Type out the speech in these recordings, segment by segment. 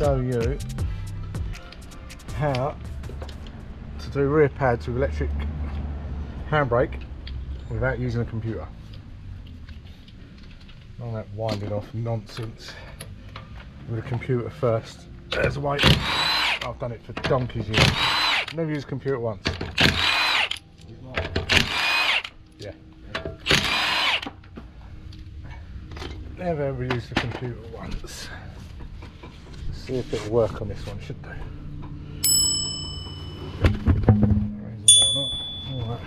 show you how to do rear pads with electric handbrake without using a computer. All that winding off nonsense with a computer first. There's a way. I've done it for donkey's years. Never used a computer once. Yeah. Never ever used a computer once. Let's see if it'll work on this one. Should do. Alright.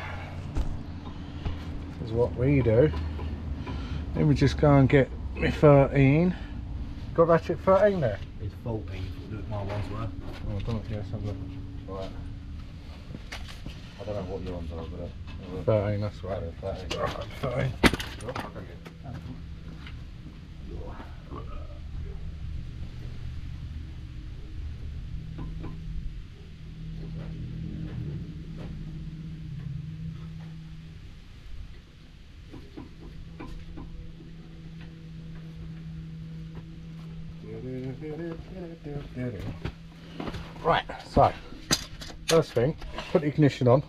This is what we do. Let me just go and get my 13. Got ratchet 13 there? It's 14. Look, my ones were. Oh, I don't know. Yeah, let's have a look. Right. I don't know what your ones are, but 13, that's right. 13. Alright, 13. Sure, I'll go get it. Right, so first thing, put the ignition on,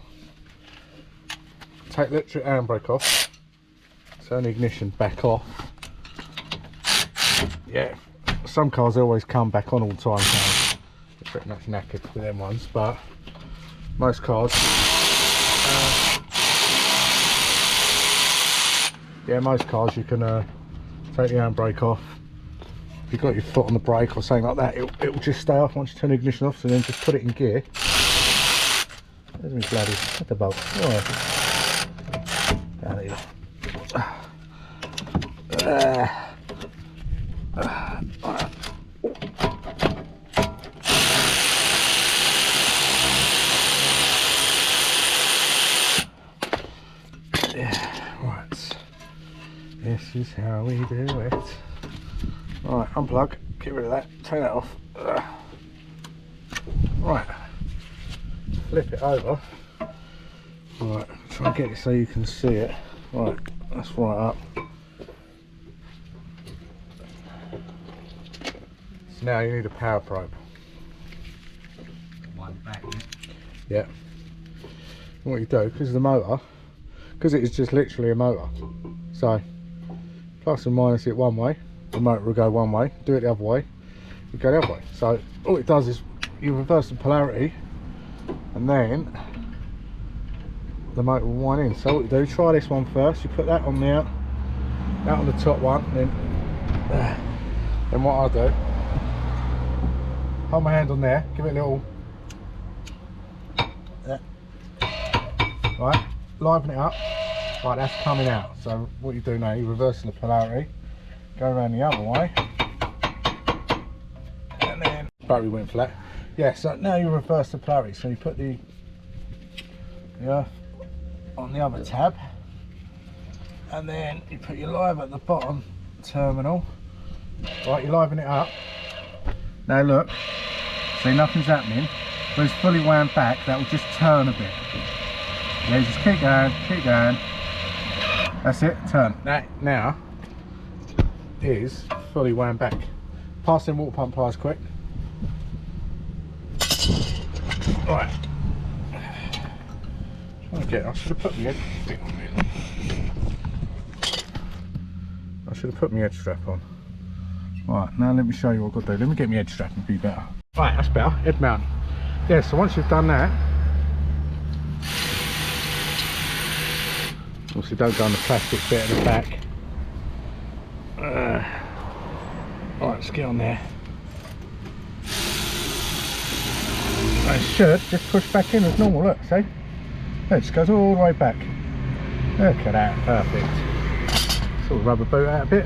take the electric handbrake off, turn the ignition back off. Yeah, some cars always come back on all the time, so they're pretty much knackered with them ones, but most cars, yeah, most cars you can take the handbrake off. If you've got your foot on the brake or something like that, it'll just stay off once you turn the ignition off, so then just put it in gear. There's me bloody, at the bolt. Oh. Down here. Yeah, right. This is how we do it. Right, unplug, get rid of that, take that off. Right, flip it over. Right, try and get it so you can see it. Right, that's right up. So now you need a power probe. One back, yeah. Yeah. And what you do, because of the motor, because it is just literally a motor, so plus and minus it one way, the motor will go one way, do it the other way, you go the other way. So all it does is you reverse the polarity and then the motor will wind in. So what you do, try this one first, you put that on there, that on the top one, then what I'll do, hold my hand on there, give it a little, right, liven it up, right, that's coming out. So what you do now, you're reversing the polarity, go around the other way, and then battery went flat. Yeah, so now you reverse the polarity, so you put the earth on the other tab, and then you put your live at the bottom terminal. Right, you liven it up. Now look, see, nothing's happening. When it's fully wound back, that will just turn a bit. Yeah, just keep going, keep going. That's it, turn. That now is fully wound back. Pass in water pump pliers quick. Right. I should have put my edge strap on. Right, now let me show you what I've got to do. Let me get my edge strap and be better. Right, that's better. Head mount. Yeah, so once you've done that, obviously don't go on the plastic bit at the back. Right, let's get on there. I should just push back in as normal, look, see? It just goes all the way back. Look at that, perfect. Sort of rubber boot out a bit.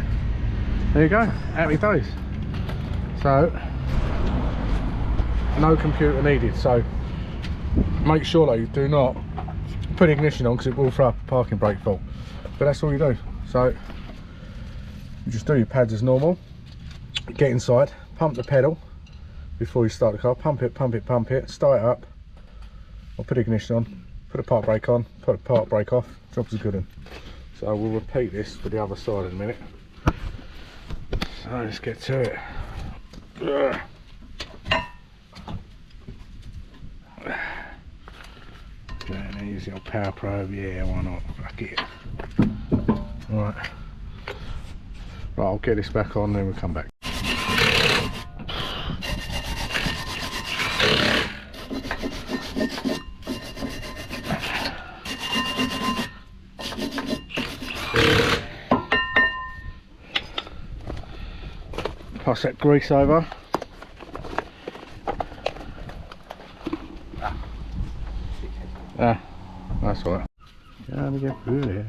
There you go, happy days. So, no computer needed, so make sure though you do not put the ignition on because it will throw up a parking brake fault. But that's all you do. So, you just do your pads as normal, get inside, pump the pedal before you start the car, pump it, pump it, pump it, start it up, or put the ignition on, put a park brake on, put a park brake off, job's a good one. So we'll repeat this for the other side in a minute. So let's get to it. use the old power probe, yeah, why not? Fuck it. Right. Right, I'll get this back on, then we'll come back. Pass that grease over. Ah, that's all right. Gotta get through this.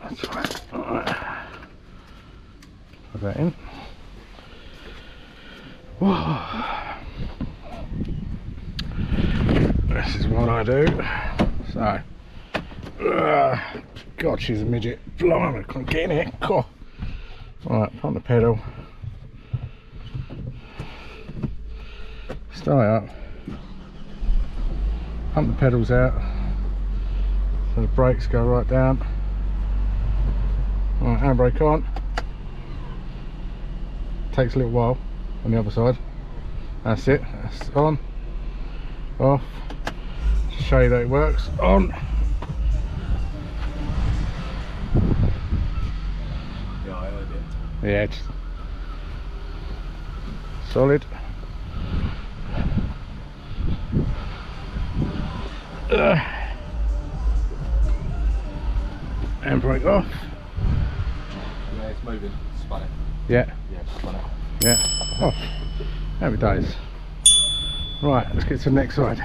That's right. Put that in. Whoa. This is what I do. So, God, she's a midget. Blimey, I can't get in here. Cool. Right, on the pedal. Start up. Pump the pedals out. So the brakes go right down. Right, handbrake on. Takes a little while on the other side. That's it. That's on. Off. Show you that it works. On. Yeah, I heard it. Yeah, it's solid. Handbrake off. Yeah, it's moving. Spun it. Yeah. Yeah, spun it. Yeah. Off. Happy days. Right, let's get to the next side.